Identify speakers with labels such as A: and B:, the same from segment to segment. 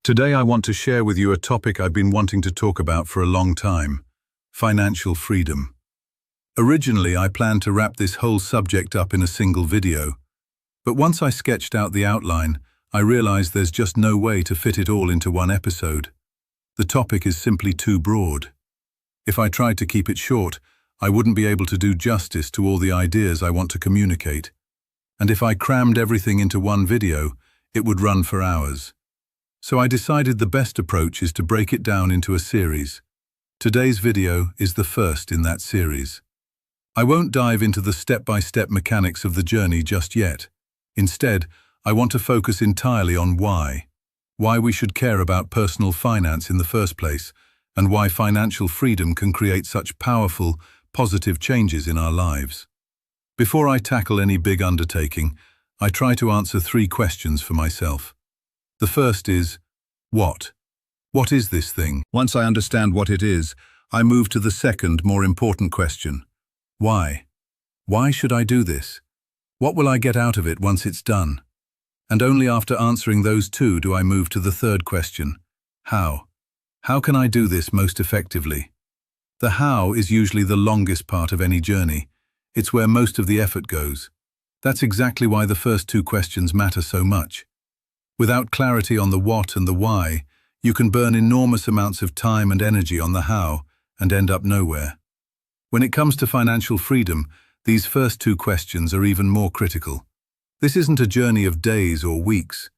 A: Today I want to share with you a topic I've been wanting to talk about for a long time: financial freedom. Originally, I planned to wrap this whole subject up in a single video, but once I sketched out the outline, I realized there's just no way to fit it all into one episode. The topic is simply too broad. If I tried to keep it short, I wouldn't be able to do justice to all the ideas I want to communicate. And if I crammed everything into one video, it would run for hours. So I decided the best approach is to break it down into a series. Today's video is the first in that series. I won't dive into the step-by-step mechanics of the journey just yet. Instead, I want to focus entirely on why we should care about personal finance in the first place, and why financial freedom can create such powerful, positive changes in our lives. Before I tackle any big undertaking, I try to answer 3 questions for myself. The first is, what? What is this thing? Once I understand what it is, I move to the second, more important question. Why? Why should I do this? What will I get out of it once it's done? And only after answering those 2 do I move to the third question. How? How can I do this most effectively? The how is usually the longest part of any journey. It's where most of the effort goes. That's exactly why the first 2 questions matter so much. Without clarity on the what and the why, you can burn enormous amounts of time and energy on the how and end up nowhere. When it comes to financial freedom, these first 2 questions are even more critical. This isn't a journey of days or weeks.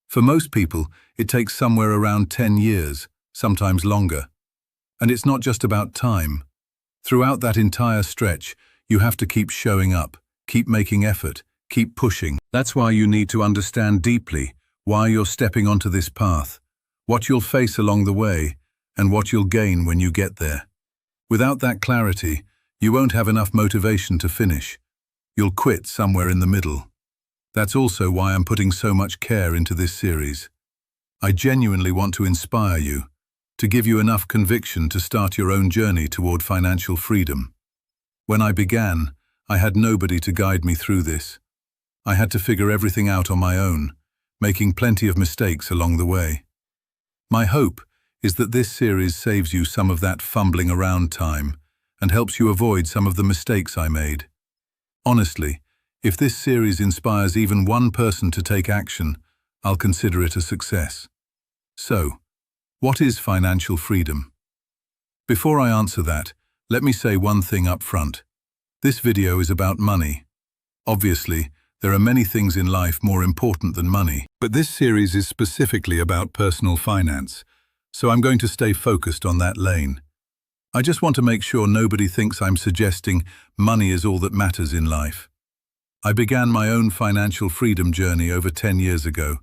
A: For most people, it takes somewhere around 10 years, sometimes longer. And it's not just about time. Throughout that entire stretch, you have to keep showing up, keep making effort, keep pushing. That's why you need to understand deeply why you're stepping onto this path, what you'll face along the way, and what you'll gain when you get there. Without that clarity, you won't have enough motivation to finish. You'll quit somewhere in the middle. That's also why I'm putting so much care into this series. I genuinely want to inspire you, to give you enough conviction to start your own journey toward financial freedom. When I began, I had nobody to guide me through this. I had to figure everything out on my own, making plenty of mistakes along the way. My hope is that this series saves you some of that fumbling around time and helps you avoid some of the mistakes I made. Honestly, if this series inspires even one person to take action, I'll consider it a success. So, what is financial freedom? Before I answer that, let me say one thing up front. This video is about money. Obviously, there are many things in life more important than money, but this series is specifically about personal finance, so I'm going to stay focused on that lane. I just want to make sure nobody thinks I'm suggesting money is all that matters in life. I began my own financial freedom journey over 10 years ago.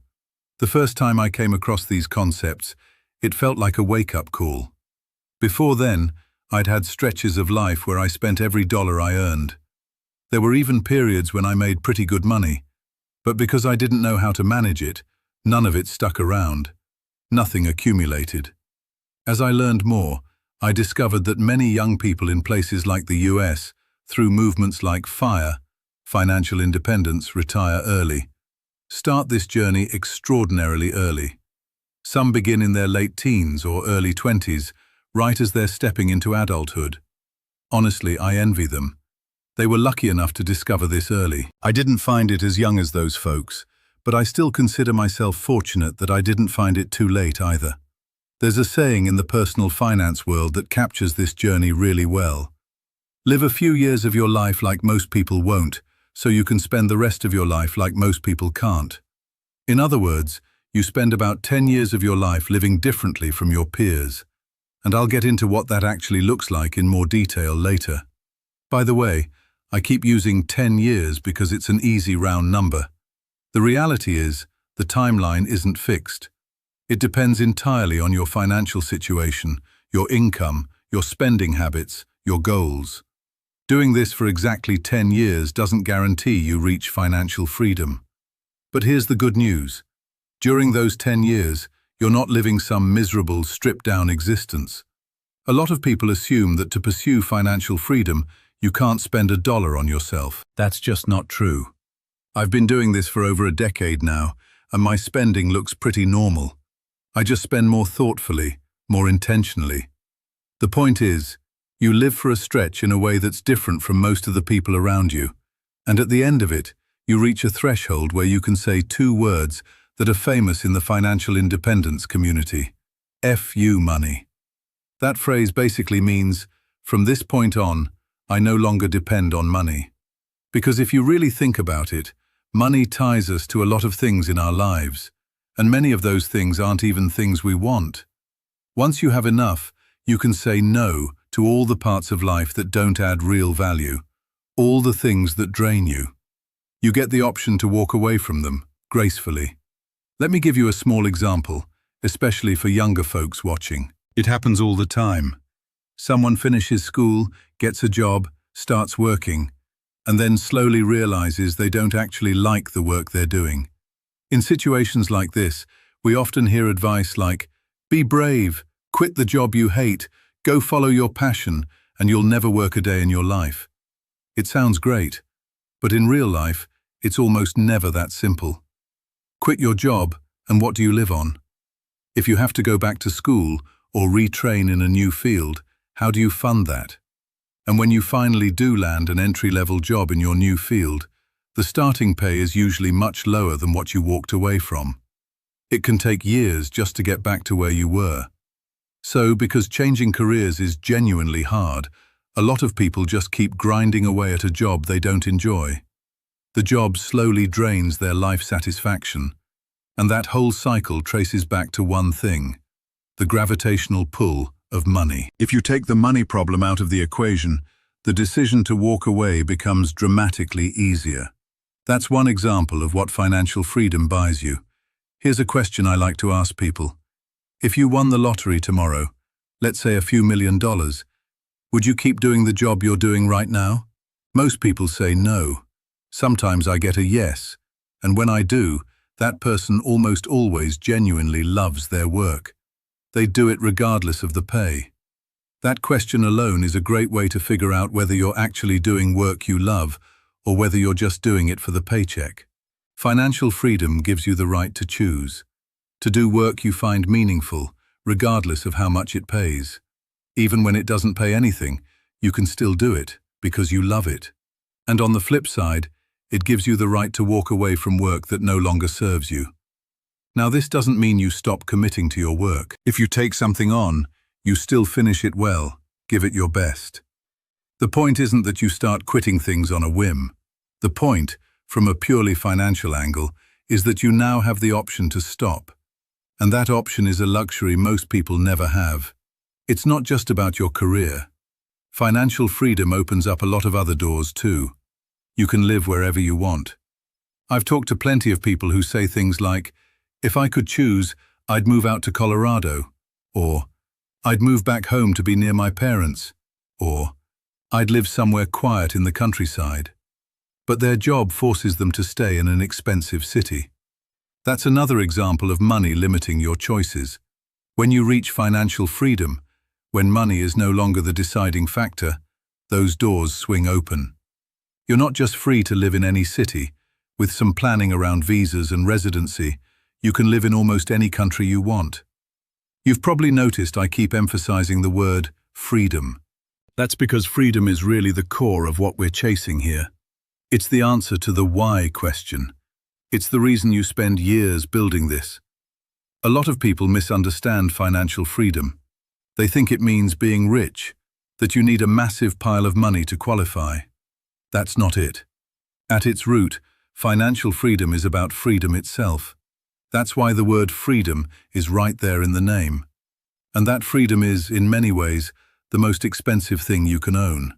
A: The first time I came across these concepts, it felt like a wake-up call. Before then, I'd had stretches of life where I spent every dollar I earned. There were even periods when I made pretty good money, but because I didn't know how to manage it, none of it stuck around. Nothing accumulated. As I learned more, I discovered that many young people in places like the US, through movements like FIRE, financial independence, retire early, start this journey extraordinarily early. Some begin in their late teens or early 20s, right as they're stepping into adulthood. Honestly, I envy them. They were lucky enough to discover this early. I didn't find it as young as those folks, but I still consider myself fortunate that I didn't find it too late either. There's a saying in the personal finance world that captures this journey really well. Live a few years of your life like most people won't, so you can spend the rest of your life like most people can't. In other words, you spend about 10 years of your life living differently from your peers. And I'll get into what that actually looks like in more detail later. By the way, I keep using 10 years because it's an easy round number. The reality is, the timeline isn't fixed. It depends entirely on your financial situation, your income, your spending habits, your goals. Doing this for exactly 10 years doesn't guarantee you reach financial freedom. But here's the good news. During those 10 years, you're not living some miserable, stripped-down existence. A lot of people assume that to pursue financial freedom, you can't spend $1 on yourself. That's just not true. I've been doing this for over a decade now, and my spending looks pretty normal. I just spend more thoughtfully, more intentionally. The point is, you live for a stretch in a way that's different from most of the people around you, and at the end of it, you reach a threshold where you can say two words that are famous in the financial independence community: F you money. That phrase basically means, from this point on, I no longer depend on money. Because if you really think about it, money ties us to a lot of things in our lives, and many of those things aren't even things we want. Once you have enough, you can say no to all the parts of life that don't add real value, all the things that drain you. You get the option to walk away from them, gracefully. Let me give you a small example, especially for younger folks watching. It happens all the time. Someone finishes school, gets a job, starts working, and then slowly realizes they don't actually like the work they're doing. In situations like this, we often hear advice like, "Be brave, quit the job you hate, go follow your passion, and you'll never work a day in your life." It sounds great, but in real life, it's almost never that simple. Quit your job, and what do you live on? If you have to go back to school or retrain in a new field, how do you fund that? And when you finally do land an entry-level job in your new field, the starting pay is usually much lower than what you walked away from. It can take years just to get back to where you were. So, because changing careers is genuinely hard, a lot of people just keep grinding away at a job they don't enjoy. The job slowly drains their life satisfaction, and that whole cycle traces back to one thing: the gravitational pull of money. If you take the money problem out of the equation, the decision to walk away becomes dramatically easier. That's one example of what financial freedom buys you. Here's a question I like to ask people. If you won the lottery tomorrow, let's say a few $1,000,000, would you keep doing the job you're doing right now? Most people say no. Sometimes I get a yes, and when I do, that person almost always genuinely loves their work. They do it regardless of the pay. That question alone is a great way to figure out whether you're actually doing work you love or whether you're just doing it for the paycheck. Financial freedom gives you the right to choose, to do work you find meaningful, regardless of how much it pays. Even when it doesn't pay anything, you can still do it because you love it. And on the flip side, it gives you the right to walk away from work that no longer serves you. Now, this doesn't mean you stop committing to your work. If you take something on, you still finish it well, give it your best. The point isn't that you start quitting things on a whim. The point, from a purely financial angle, is that you now have the option to stop. And that option is a luxury most people never have. It's not just about your career. Financial freedom opens up a lot of other doors too. You can live wherever you want. I've talked to plenty of people who say things like, "If I could choose, I'd move out to Colorado," or "I'd move back home to be near my parents," or "I'd live somewhere quiet in the countryside." But their job forces them to stay in an expensive city. That's another example of money limiting your choices. When you reach financial freedom, when money is no longer the deciding factor, those doors swing open. You're not just free to live in any city. With some planning around visas and residency, you can live in almost any country you want. You've probably noticed I keep emphasizing the word freedom. That's because freedom is really the core of what we're chasing here. It's the answer to the why question. It's the reason you spend years building this. A lot of people misunderstand financial freedom. They think it means being rich, that you need a massive pile of money to qualify. That's not it. At its root, financial freedom is about freedom itself. That's why the word freedom is right there in the name. And that freedom is, in many ways, the most expensive thing you can own.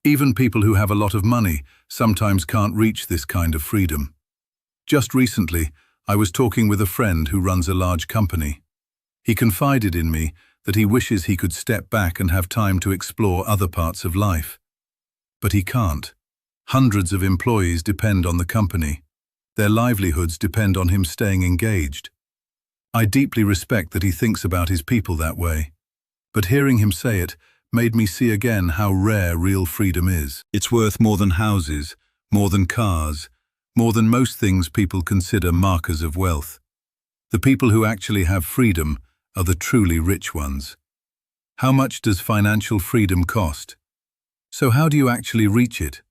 A: Even people who have a lot of money sometimes can't reach this kind of freedom. Just recently, I was talking with a friend who runs a large company. He confided in me that he wishes he could step back and have time to explore other parts of life. But he can't. Hundreds of employees depend on the company. Their livelihoods depend on him staying engaged. I deeply respect that he thinks about his people that way. But hearing him say it made me see again how rare real freedom is. It's worth more than houses, more than cars, more than most things people consider markers of wealth. The people who actually have freedom are the truly rich ones. How much does financial freedom cost? So how do you actually reach it?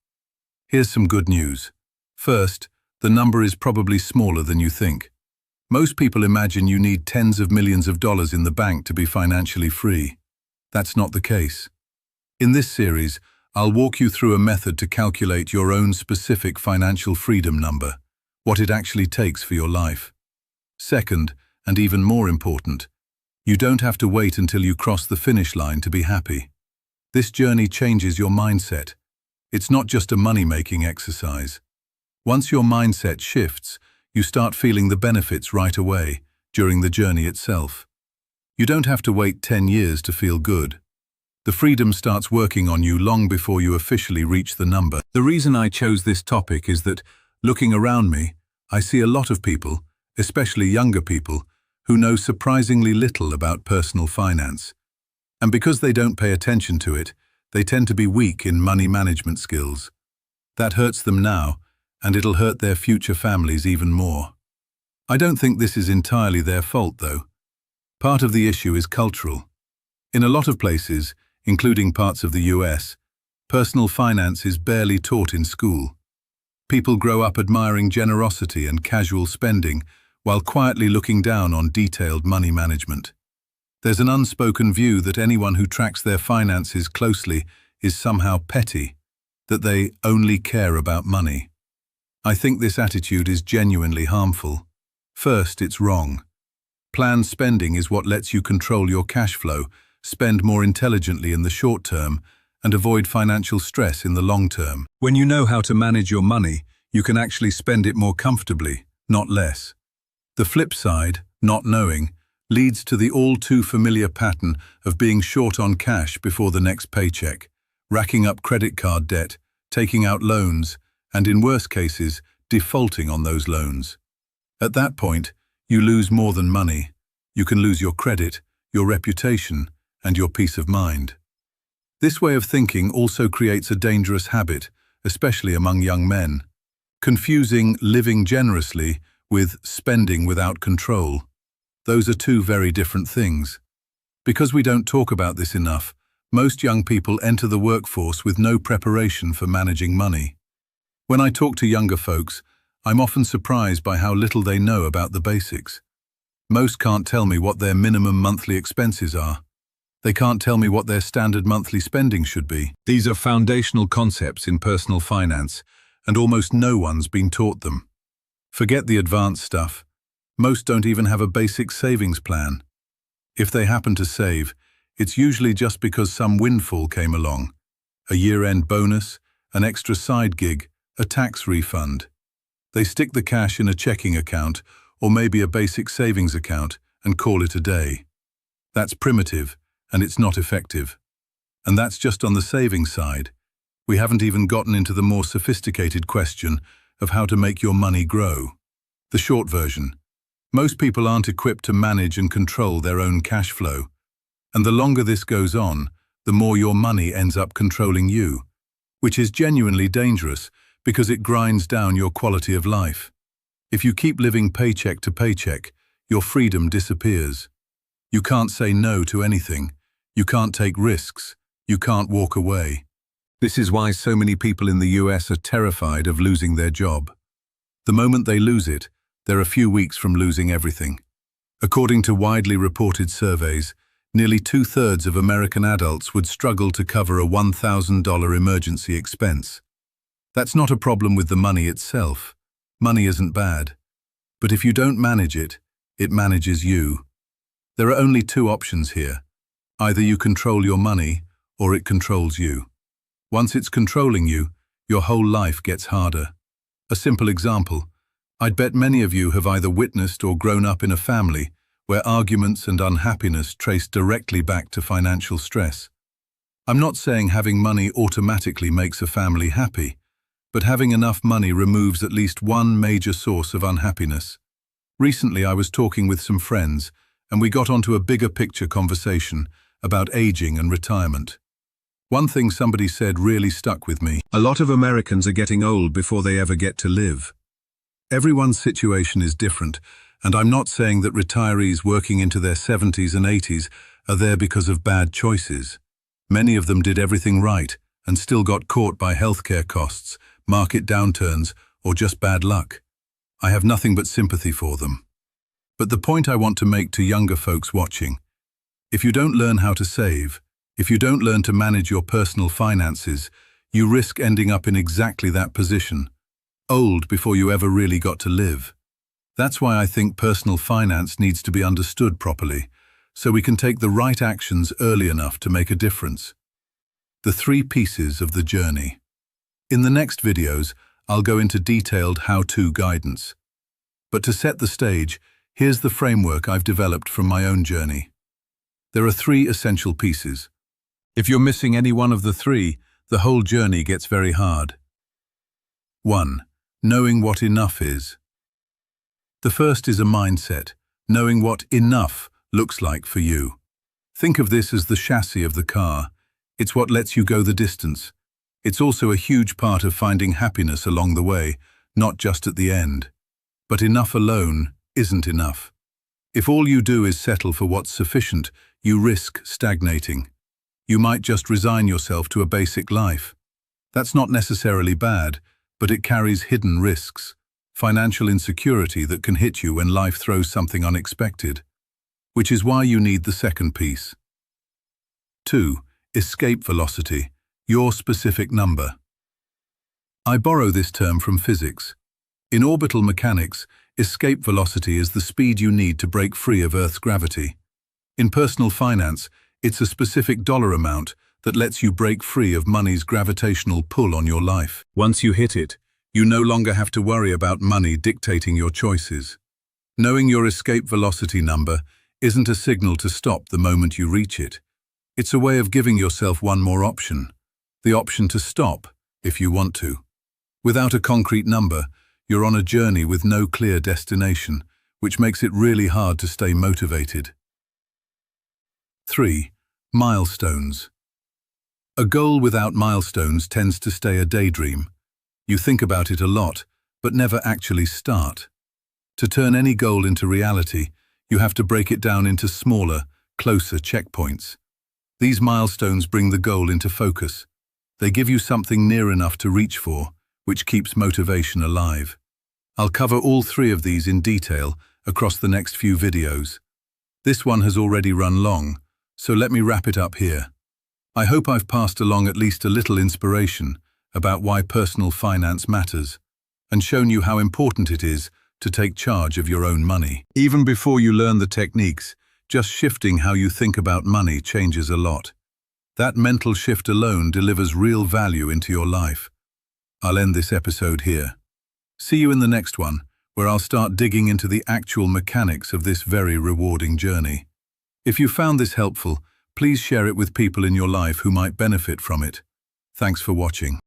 A: Here's some good news. First, the number is probably smaller than you think. Most people imagine you need tens of millions of dollars in the bank to be financially free. That's not the case. In this series, I'll walk you through a method to calculate your own specific financial freedom number, what it actually takes for your life. Second, and even more important, you don't have to wait until you cross the finish line to be happy. This journey changes your mindset. It's not just a money-making exercise. Once your mindset shifts, you start feeling the benefits right away, during the journey itself. You don't have to wait 10 years to feel good. The freedom starts working on you long before you officially reach the number. The reason I chose this topic is that, looking around me, I see a lot of people, especially younger people, who know surprisingly little about personal finance. And because they don't pay attention to it, they tend to be weak in money management skills. That hurts them now, and it'll hurt their future families even more. I don't think this is entirely their fault, though. Part of the issue is cultural. In a lot of places, including parts of the US, personal finance is barely taught in school. People grow up admiring generosity and casual spending, while quietly looking down on detailed money management. There's an unspoken view that anyone who tracks their finances closely is somehow petty, that they only care about money. I think this attitude is genuinely harmful. First, it's wrong. Planned spending is what lets you control your cash flow, spend more intelligently in the short term, and avoid financial stress in the long term. When you know how to manage your money, you can actually spend it more comfortably, not less. The flip side, not knowing, leads to the all-too-familiar pattern of being short on cash before the next paycheck, racking up credit card debt, taking out loans, and in worse cases, defaulting on those loans. At that point, you lose more than money. You can lose your credit, your reputation, and your peace of mind. This way of thinking also creates a dangerous habit, especially among young men, confusing living generously with spending without control. Those are two very different things. Because we don't talk about this enough, most young people enter the workforce with no preparation for managing money. When I talk to younger folks, I'm often surprised by how little they know about the basics. Most can't tell me what their minimum monthly expenses are. They can't tell me what their standard monthly spending should be. These are foundational concepts in personal finance, and almost no one's been taught them. Forget the advanced stuff. Most don't even have a basic savings plan. If they happen to save, it's usually just because some windfall came along. A year-end bonus, an extra side gig, a tax refund. They stick the cash in a checking account or maybe a basic savings account and call it a day. That's primitive, and it's not effective. And that's just on the savings side. We haven't even gotten into the more sophisticated question of how to make your money grow. The short version: most people aren't equipped to manage and control their own cash flow. And the longer this goes on, the more your money ends up controlling you, which is genuinely dangerous because it grinds down your quality of life. If you keep living paycheck to paycheck, your freedom disappears. You can't say no to anything. You can't take risks. You can't walk away. This is why so many people in the US are terrified of losing their job. The moment they lose it, they're a few weeks from losing everything. According to widely reported surveys, nearly 2/3 of American adults would struggle to cover a $1,000 emergency expense. That's not a problem with the money itself. Money isn't bad. But if you don't manage it, it manages you. There are only two options here. Either you control your money, or it controls you. Once it's controlling you, your whole life gets harder. A simple example: I'd bet many of you have either witnessed or grown up in a family where arguments and unhappiness trace directly back to financial stress. I'm not saying having money automatically makes a family happy, but having enough money removes at least one major source of unhappiness. Recently, I was talking with some friends, and we got onto a bigger picture conversation about aging and retirement. One thing somebody said really stuck with me. A lot of Americans are getting old before they ever get to live. Everyone's situation is different, And I'm not saying that retirees working into their 70s and 80s are there because of bad choices. Many of them did everything right and still got caught by healthcare costs, market downturns, or just bad luck. I have nothing but sympathy for them. But the point I want to make to younger folks watching, if you don't learn how to save, if you don't learn to manage your personal finances, you risk ending up in exactly that position, old before you ever really got to live. That's why I think personal finance needs to be understood properly, so we can take the right actions early enough to make a difference. The 3 pieces of the journey. In the next videos, I'll go into detailed how-to guidance. But to set the stage, here's the framework I've developed from my own journey. There are 3 essential pieces. If you're missing any one of the 3, the whole journey gets very hard. 1. Knowing what enough is. The first is a mindset, knowing what enough looks like for you. Think of this as the chassis of the car. It's what lets you go the distance. It's also a huge part of finding happiness along the way, not just at the end. But enough alone isn't enough. If all you do is settle for what's sufficient, you risk stagnating. You might just resign yourself to a basic life. That's not necessarily bad, but it carries hidden risks. Financial insecurity that can hit you when life throws something unexpected. Which is why you need the second piece. 2. Escape velocity, your specific number. I borrow this term from physics. In orbital mechanics, escape velocity is the speed you need to break free of Earth's gravity. In personal finance, it's a specific dollar amount that lets you break free of money's gravitational pull on your life. Once you hit it, you no longer have to worry about money dictating your choices. Knowing your escape velocity number isn't a signal to stop the moment you reach it. It's a way of giving yourself one more option, the option to stop if you want to. Without a concrete number, you're on a journey with no clear destination, which makes it really hard to stay motivated. 3. Milestones. A goal without milestones tends to stay a daydream. You think about it a lot, but never actually start. To turn any goal into reality, you have to break it down into smaller, closer checkpoints. These milestones bring the goal into focus. They give you something near enough to reach for, which keeps motivation alive. I'll cover all 3 of these in detail across the next few videos. This one has already run long, so let me wrap it up here. I hope I've passed along at least a little inspiration about why personal finance matters, and shown you how important it is to take charge of your own money. Even before you learn the techniques, just shifting how you think about money changes a lot. That mental shift alone delivers real value into your life. I'll end this episode here. See you in the next one, where I'll start digging into the actual mechanics of this very rewarding journey. If you found this helpful, please share it with people in your life who might benefit from it. Thanks for watching.